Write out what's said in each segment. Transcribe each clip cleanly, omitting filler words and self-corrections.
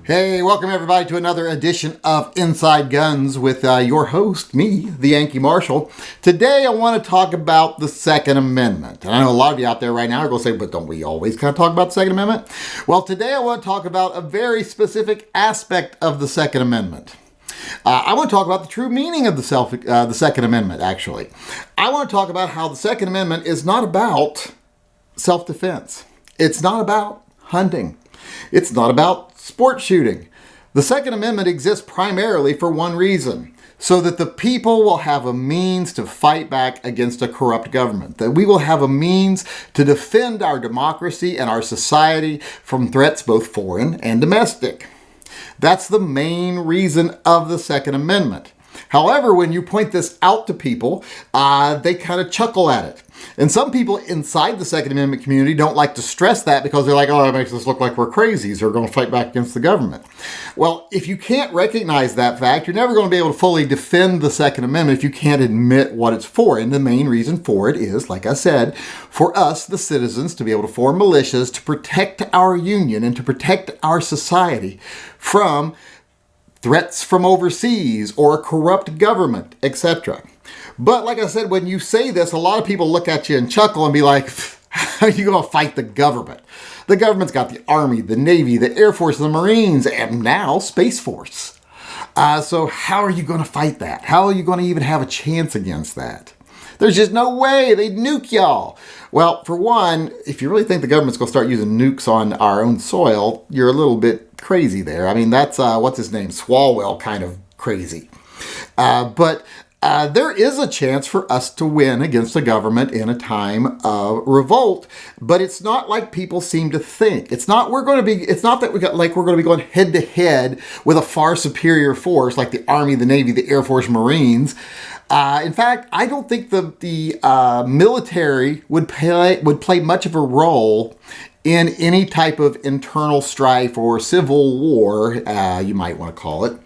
Hey, welcome everybody to another edition of Inside Guns with your host, me, the Yankee Marshal. Today I want to talk about the Second Amendment. And I know a lot of you out there right now are going to say, but don't we always kind of talk about the Second Amendment? Well, today I want to talk about a very specific aspect of the Second Amendment. I want to talk about the true meaning of the Second Amendment, actually. I want to talk about how the Second Amendment is not about self-defense. It's not about hunting. It's not about sport shooting. The Second Amendment exists primarily for one reason, so that the people will have a means to fight back against a corrupt government, that we will have a means to defend our democracy and our society from threats both foreign and domestic. That's the main reason of the Second Amendment. However, when you point this out to people, they kind of chuckle at it. And some people inside the Second Amendment community don't like to stress that because they're like, oh, it makes us look like we're crazies who are going to fight back against the government. Well, if you can't recognize that fact, you're never going to be able to fully defend the Second Amendment if you can't admit what it's for. And the main reason for it is, like I said, for us, the citizens, to be able to form militias to protect our union and to protect our society from threats from overseas or a corrupt government, etc. But like I said, when you say this, a lot of people look at you and chuckle and be like, how are you going to fight the government? The government's got the Army, the Navy, the Air Force, the Marines, and now Space Force. So how are you going to fight that? How are you going to even have a chance against that? There's just no way. They'd nuke y'all. Well, for one, if you really think the government's going to start using nukes on our own soil, you're a little bit crazy there. I mean, that's, what's his name? Swalwell kind of crazy. But there is a chance for us to win against the government in a time of revolt, but it's not like people seem to think. It's not that we're going to be going head to head with a far superior force like the Army, the Navy, the Air Force, Marines. In fact, I don't think the military would play much of a role in any type of internal strife or civil war, you might want to call it,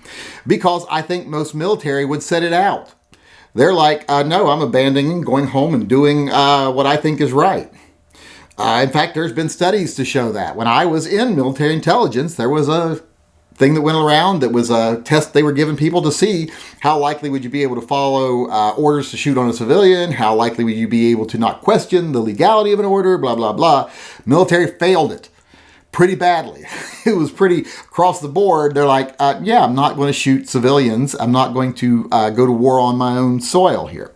because I think most military would set it out. They're like, no, I'm abandoning, going home and doing what I think is right. In fact, there's been studies to show that. When I was in military intelligence, there was a thing that went around that was a test they were giving people to see how likely would you be able to follow orders to shoot on a civilian, how likely would you be able to not question the legality of an order, blah, blah, blah. Military failed it pretty badly. It was pretty across the board. They're like, yeah, I'm not going to shoot civilians. I'm not going to go to war on my own soil here.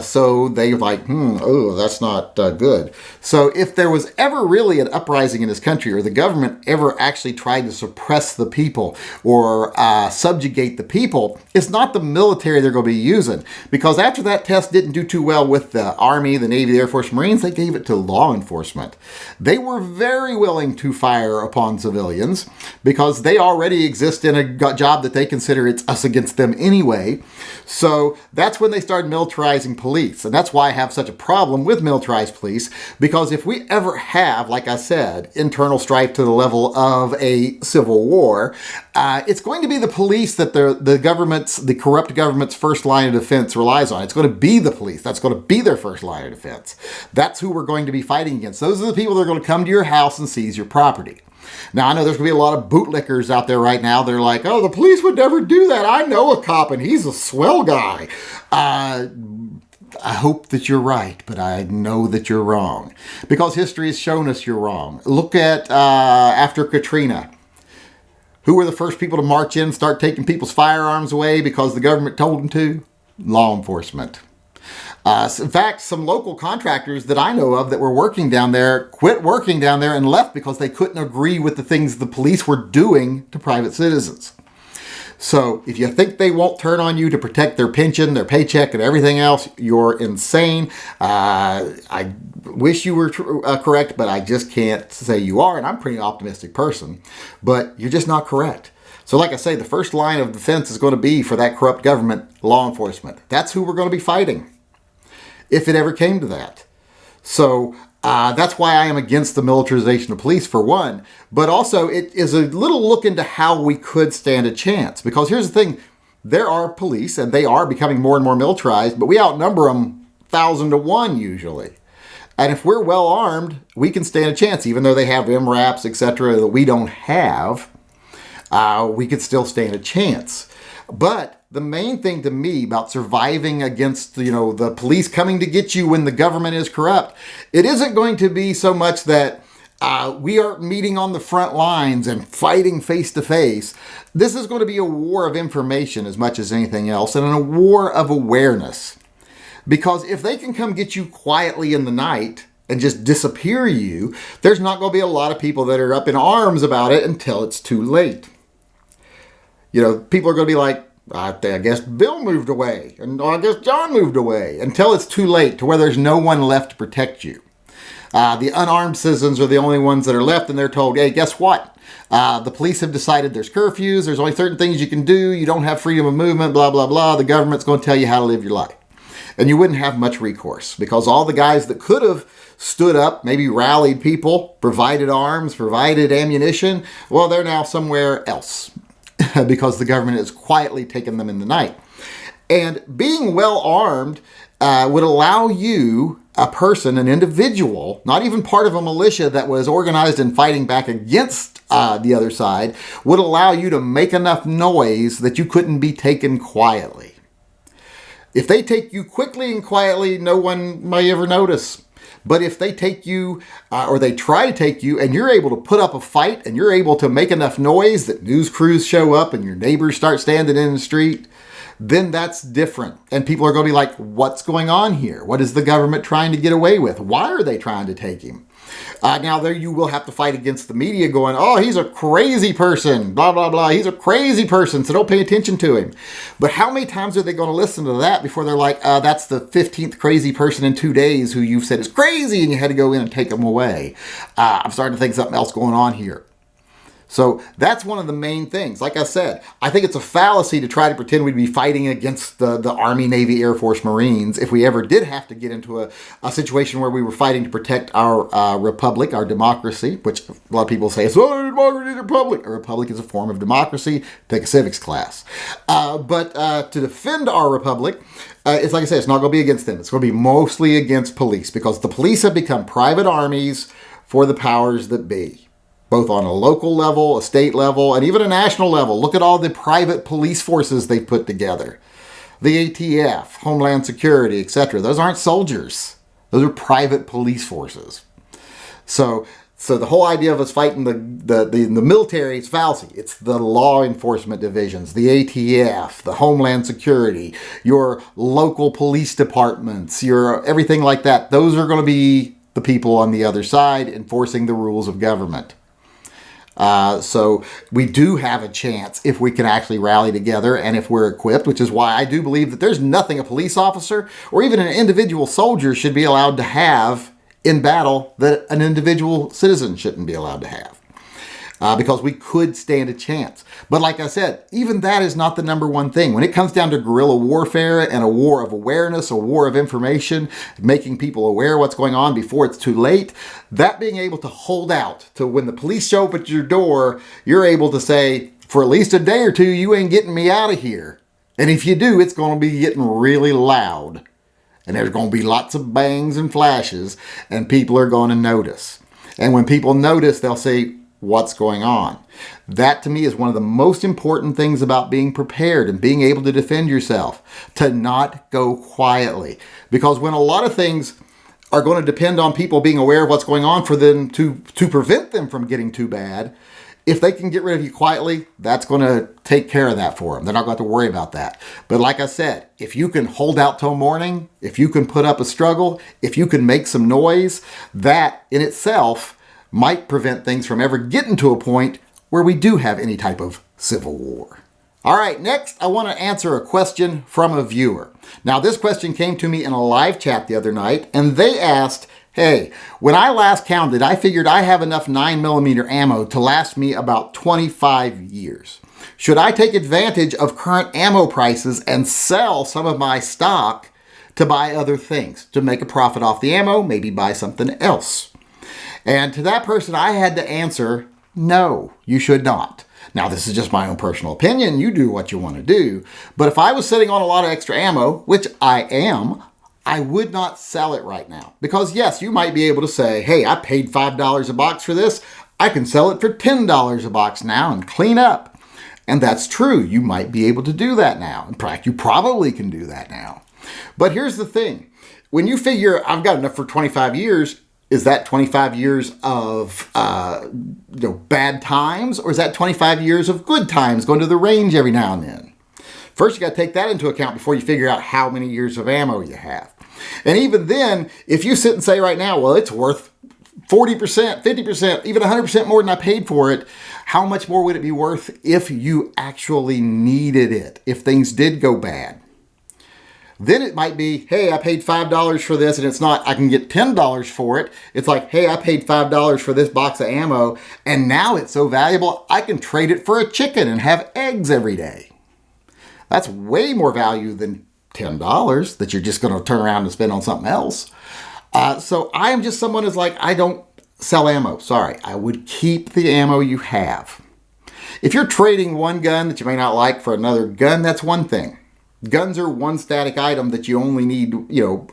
So they were like, that's not good. So if there was ever really an uprising in this country, or the government ever actually tried to suppress the people or subjugate the people, it's not the military they're going to be using. Because after that test didn't do too well with the Army, the Navy, the Air Force, Marines, they gave it to law enforcement. They were very willing to fire upon civilians because they already exist in a job that they consider it's us against them anyway. So that's when they started militarizing police. And that's why I have such a problem with militarized police, because if we ever have, like I said, internal strife to the level of a civil war, it's going to be the police that the corrupt government's first line of defense relies on. It's going to be the police. That's going to be their first line of defense. That's who we're going to be fighting against. Those are the people that are going to come to your house and seize your property. Now, I know there's going to be a lot of bootlickers out there right now. They're like, oh, the police would never do that. I know a cop and he's a swell guy. I hope that you're right, but I know that you're wrong. Because history has shown us you're wrong. Look at after Katrina. Who were the first people to march in and start taking people's firearms away because the government told them to? Law enforcement. In fact, some local contractors that I know of that were working down there quit working down there and left because they couldn't agree with the things the police were doing to private citizens. So if you think they won't turn on you to protect their pension, their paycheck, and everything else, you're insane. I wish you were correct, but I just can't say you are. And I'm a pretty optimistic person, but you're just not correct. So like I say, the first line of defense is going to be for that corrupt government, law enforcement. That's who we're going to be fighting, if it ever came to that. So that's why I am against the militarization of police, for one. But also, it is a little look into how we could stand a chance. Because here's the thing. There are police, and they are becoming more and more militarized, but we outnumber them 1,000 to 1 usually. And if we're well armed, we can stand a chance, even though they have MRAPs, etc., that we don't have. we could still stand a chance. But the main thing to me about surviving against, the police coming to get you when the government is corrupt, it isn't going to be so much that we are meeting on the front lines and fighting face to face. This is going to be a war of information as much as anything else, and a war of awareness. Because if they can come get you quietly in the night and just disappear you, there's not going to be a lot of people that are up in arms about it until it's too late. People are going to be like, I guess Bill moved away, and I guess John moved away, until it's too late to where there's no one left to protect you. The unarmed citizens are the only ones that are left, and they're told, hey, guess what? The police have decided there's curfews, there's only certain things you can do, you don't have freedom of movement, blah, blah, blah. The government's going to tell you how to live your life. And you wouldn't have much recourse, because all the guys that could have stood up, maybe rallied people, provided arms, provided ammunition, well, they're now somewhere else because the government has quietly taken them in the night. And being well armed would allow you, a person, an individual, not even part of a militia that was organized in fighting back against the other side, would allow you to make enough noise that you couldn't be taken quietly. If they take you quickly and quietly, no one may ever notice. But if they take you, or they try to take you, and you're able to put up a fight, and you're able to make enough noise that news crews show up and your neighbors start standing in the street, then that's different. And people are going to be like, what's going on here? What is the government trying to get away with? Why are they trying to take him? Now there you will have to fight against the media going, oh, he's a crazy person, blah, blah, blah. He's a crazy person, so don't pay attention to him. But how many times are they going to listen to that before they're like, that's the 15th crazy person in 2 days who you've said is crazy, and you had to go in and take them away. I'm starting to think something else going on here. So that's one of the main things. Like I said, I think it's a fallacy to try to pretend we'd be fighting against the Army, Navy, Air Force, Marines if we ever did have to get into a situation where we were fighting to protect our republic, our democracy, which a lot of people say, it's a democracy, a republic. A republic is a form of democracy. Take a civics class. But to defend our republic, it's like I said, it's not going to be against them. It's going to be mostly against police, because the police have become private armies for the powers that be. Both on a local level, a state level, and even a national level. Look at all the private police forces they've put together. The ATF, Homeland Security, etc. Those aren't soldiers. Those are private police forces. So the whole idea of us fighting the military is fallacy. It's the law enforcement divisions, the ATF, the Homeland Security, your local police departments, your everything like that. Those are going to be the people on the other side enforcing the rules of government. So we do have a chance if we can actually rally together and if we're equipped, which is why I do believe that there's nothing a police officer or even an individual soldier should be allowed to have in battle that an individual citizen shouldn't be allowed to have. Because we could stand a chance. But like I said, even that is not the number one thing. When it comes down to guerrilla warfare and a war of awareness, a war of information, making people aware of what's going on before it's too late, that being able to hold out to when the police show up at your door, you're able to say, for at least a day or two, you ain't getting me out of here. And if you do, it's going to be getting really loud. And there's going to be lots of bangs and flashes, and people are going to notice. And when people notice, they'll say, what's going on? That to me is one of the most important things about being prepared and being able to defend yourself, to not go quietly. Because when a lot of things are going to depend on people being aware of what's going on for them to prevent them from getting too bad, if they can get rid of you quietly, that's going to take care of that for them. They're not going to have to worry about that. But like I said, if you can hold out till morning, if you can put up a struggle, if you can make some noise, that in itself might prevent things from ever getting to a point where we do have any type of civil war. All right, next I want to answer a question from a viewer. Now this question came to me in a live chat the other night, and they asked, hey, when I last counted, I figured I have enough 9mm ammo to last me about 25 years. Should I take advantage of current ammo prices and sell some of my stock to buy other things, to make a profit off the ammo, maybe buy something else? And to that person, I had to answer, no, you should not. Now, this is just my own personal opinion. You do what you want to do. But if I was sitting on a lot of extra ammo, which I am, I would not sell it right now. Because yes, you might be able to say, hey, I paid $5 a box for this. I can sell it for $10 a box now and clean up. And that's true. You might be able to do that now. In fact, you probably can do that now. But here's the thing. When you figure I've got enough for 25 years, is that 25 years of bad times, or is that 25 years of good times, going to the range every now and then? First, you got to take that into account before you figure out how many years of ammo you have. And even then, if you sit and say right now, well, it's worth 40%, 50%, even 100% more than I paid for it, how much more would it be worth if you actually needed it, if things did go bad? Then it might be, hey, I paid $5 for this, and it's not, I can get $10 for it. It's like, hey, I paid $5 for this box of ammo, and now it's so valuable, I can trade it for a chicken and have eggs every day. That's way more value than $10 that you're just going to turn around and spend on something else. So I am just someone who's like, I don't sell ammo. Sorry, I would keep the ammo you have. If you're trading one gun that you may not like for another gun, that's one thing. Guns are one static item that you only need,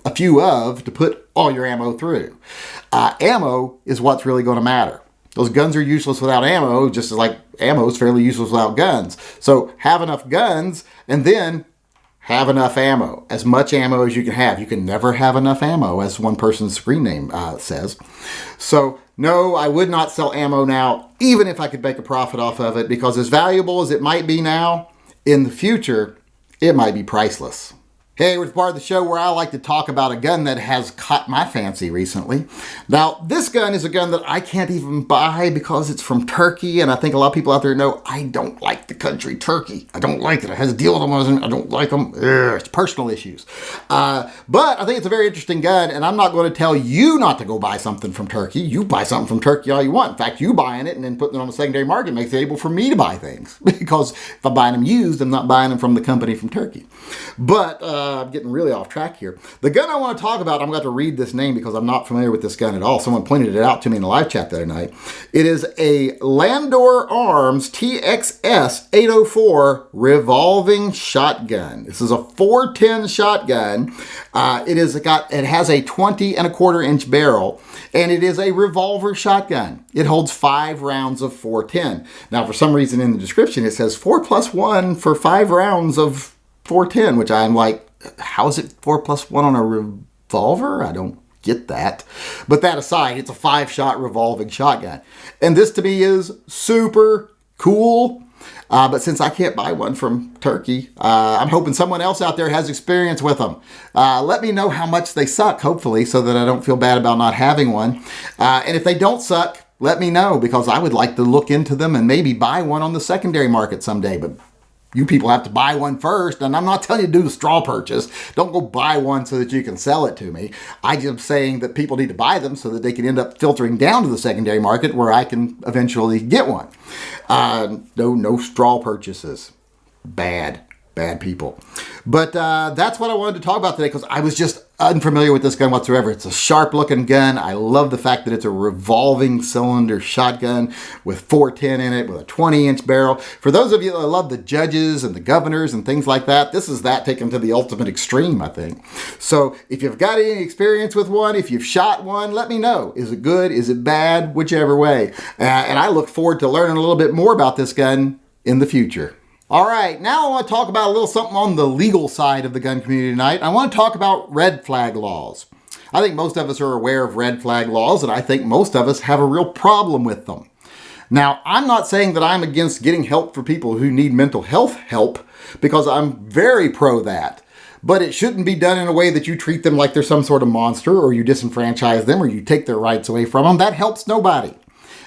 a few of to put all your ammo through. Ammo is what's really going to matter. Those guns are useless without ammo, just as like ammo is fairly useless without guns. So have enough guns and then have enough ammo. As much ammo as you can have. You can never have enough ammo, as one person's screen name says. So no, I would not sell ammo now, even if I could make a profit off of it, because as valuable as it might be now, in the future, it might be priceless. Hey, we're part of the show where I like to talk about a gun that has caught my fancy recently. Now, this gun is a gun that I can't even buy because it's from Turkey, and I think a lot of people out there know I don't like the country Turkey. I don't like it. It has a deal with them. I don't like them. It's personal issues. But I think it's a very interesting gun, and I'm not going to tell you not to go buy something from Turkey. You buy something from Turkey all you want. In fact, you buying it and then putting it on the secondary market makes it able for me to buy things, because if I'm buying them used, I'm not buying them from the company from Turkey. But I'm getting really off track here. The gun I want to talk about, I'm going to read this name because I'm not familiar with this gun at all. Someone pointed it out to me in the live chat the other night. It is a Landor Arms TXS 804 revolving shotgun. This is a 410 shotgun. It has a 20¼ inch barrel, and it is a revolver shotgun. It holds 5 rounds of 410. Now, for some reason in the description, it says 4+1 for 5 rounds of 410, which I'm like, how is it 4+1 on a revolver? I don't get that. But that aside, it's a 5-shot revolving shotgun. And this to me is super cool. But since I can't buy one from Turkey, I'm hoping someone else out there has experience with them. Let me know how much they suck, hopefully, so that I don't feel bad about not having one. And if they don't suck, let me know, because I would like to look into them and maybe buy one on the secondary market someday. But you people have to buy one first, and I'm not telling you to do the straw purchase. Don't go buy one so that you can sell it to me. I'm just saying that people need to buy them so that they can end up filtering down to the secondary market where I can eventually get one. No straw purchases. Bad people. But that's what I wanted to talk about today, because I was just unfamiliar with this gun whatsoever. It's a sharp looking gun. I love the fact that it's a revolving cylinder shotgun with 410 in it with a 20-inch barrel. For those of you that love the judges and the governors and things like that, this is that taken to the ultimate extreme, I think. So if you've got any experience with one, if you've shot one, let me know. Is it good? Is it bad? Whichever way. And I look forward to learning a little bit more about this gun in the future. All right, now I want to talk about a little something on the legal side of the gun community tonight. I want to talk about red flag laws. I think most of us are aware of red flag laws, and I think most of us have a real problem with them. Now, I'm not saying that I'm against getting help for people who need mental health help, because I'm very pro that. But it shouldn't be done in a way that you treat them like they're some sort of monster, or you disenfranchise them, or you take their rights away from them. That helps nobody.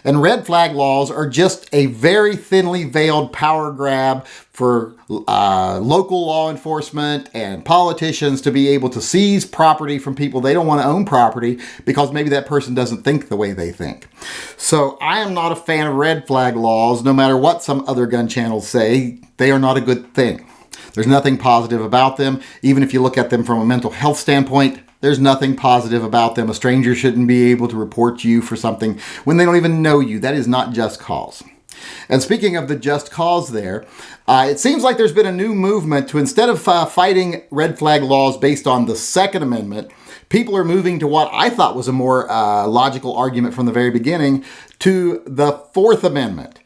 And red flag laws are just a very thinly veiled power grab for local law enforcement and politicians to be able to seize property from people. They don't want to own property because maybe that person doesn't think the way they think. So I am not a fan of red flag laws, no matter what some other gun channels say. They are not a good thing. There's nothing positive about them. Even if you look at them from a mental health standpoint, there's nothing positive about them. A stranger shouldn't be able to report you for something when they don't even know you. That is not just cause. And speaking of the just cause there, it seems like there's been a new movement to, instead of fighting red flag laws based on the Second Amendment, people are moving to what I thought was a more logical argument from the very beginning, to the Fourth Amendment.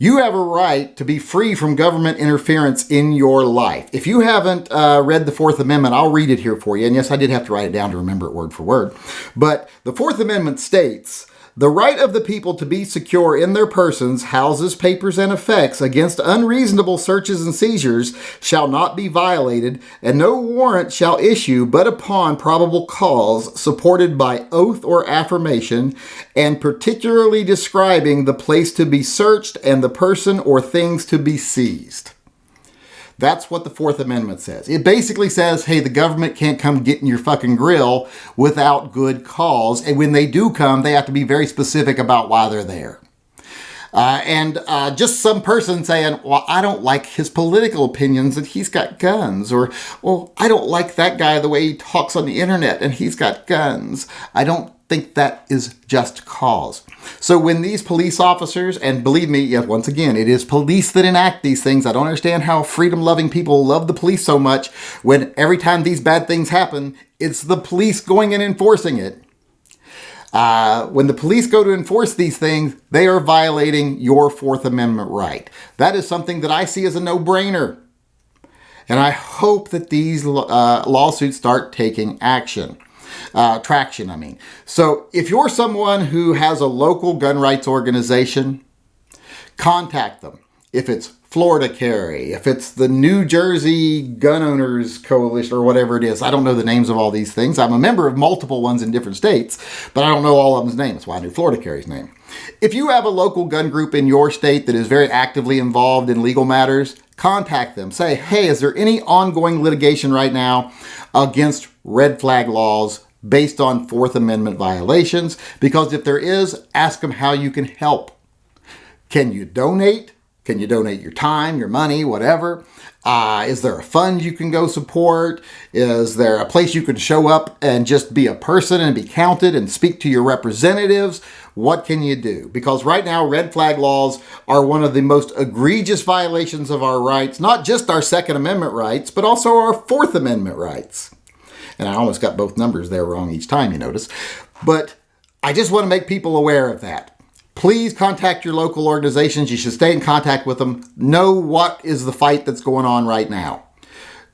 You have a right to be free from government interference in your life. If you haven't read the Fourth Amendment, I'll read it here for you. And yes, I did have to write it down to remember it word for word. But the Fourth Amendment states, "The right of the people to be secure in their persons, houses, papers, and effects against unreasonable searches and seizures shall not be violated, and no warrant shall issue but upon probable cause, supported by oath or affirmation, and particularly describing the place to be searched and the person or things to be seized." That's what the Fourth Amendment says. It basically says, hey, the government can't come get in your fucking grill without good cause. And when they do come, they have to be very specific about why they're there. Just some person saying, well, I don't like his political opinions and he's got guns. Or, well, I don't like that guy the way he talks on the internet and he's got guns. I don't think that is just cause. So when these police officers, and believe me, yes, once again, it is police that enact these things. I don't understand how freedom-loving people love the police so much when every time these bad things happen, it's the police going and enforcing it. When the police go to enforce these things, they are violating your Fourth Amendment right. That is something that I see as a no-brainer. And I hope that these lawsuits start taking traction. So if you're someone who has a local gun rights organization, contact them. If it's Florida Carry, if it's the New Jersey Gun Owners Coalition or whatever it is. I don't know the names of all these things. I'm a member of multiple ones in different states, but I don't know all of them's names. That's why I knew Florida Carry's name. If you have a local gun group in your state that is very actively involved in legal matters, contact them. Say, hey, is there any ongoing litigation right now against red flag laws based on Fourth Amendment violations? Because if there is, ask them how you can help. Can you donate? Can you donate your time, your money, whatever? Is there a fund you can go support? Is there a place you can show up and just be a person and be counted and speak to your representatives? What can you do? Because right now, red flag laws are one of the most egregious violations of our rights, not just our Second Amendment rights, but also our Fourth Amendment rights. And I almost got both numbers there wrong each time, you notice. But I just want to make people aware of that. Please contact your local organizations. You should stay in contact with them. Know what is the fight that's going on right now.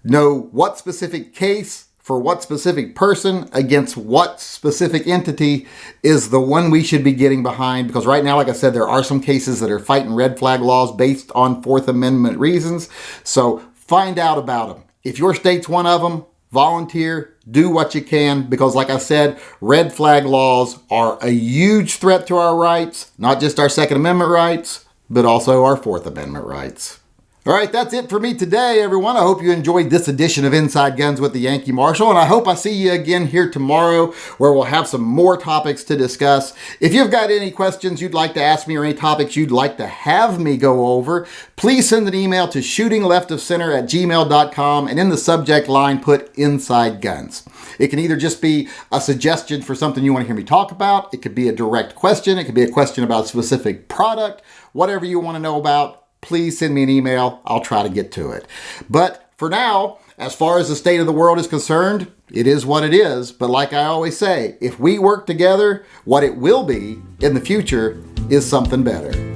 Know what specific case for what specific person against what specific entity is the one we should be getting behind. Because right now, like I said, there are some cases that are fighting red flag laws based on Fourth Amendment reasons. So find out about them. If your state's one of them, volunteer, do what you can, because like I said, red flag laws are a huge threat to our rights, not just our Second Amendment rights, but also our Fourth Amendment rights. All right, that's it for me today, everyone. I hope you enjoyed this edition of Inside Guns with the Yankee Marshal, and I hope I see you again here tomorrow where we'll have some more topics to discuss. If you've got any questions you'd like to ask me or any topics you'd like to have me go over, please send an email to shootingleftofcenter@gmail.com and in the subject line put Inside Guns. It can either just be a suggestion for something you want to hear me talk about. It could be a direct question. It could be a question about a specific product. Whatever you want to know about, please send me an email. I'll try to get to it. But for now, as far as the state of the world is concerned, it is what it is. But like I always say, if we work together, what it will be in the future is something better.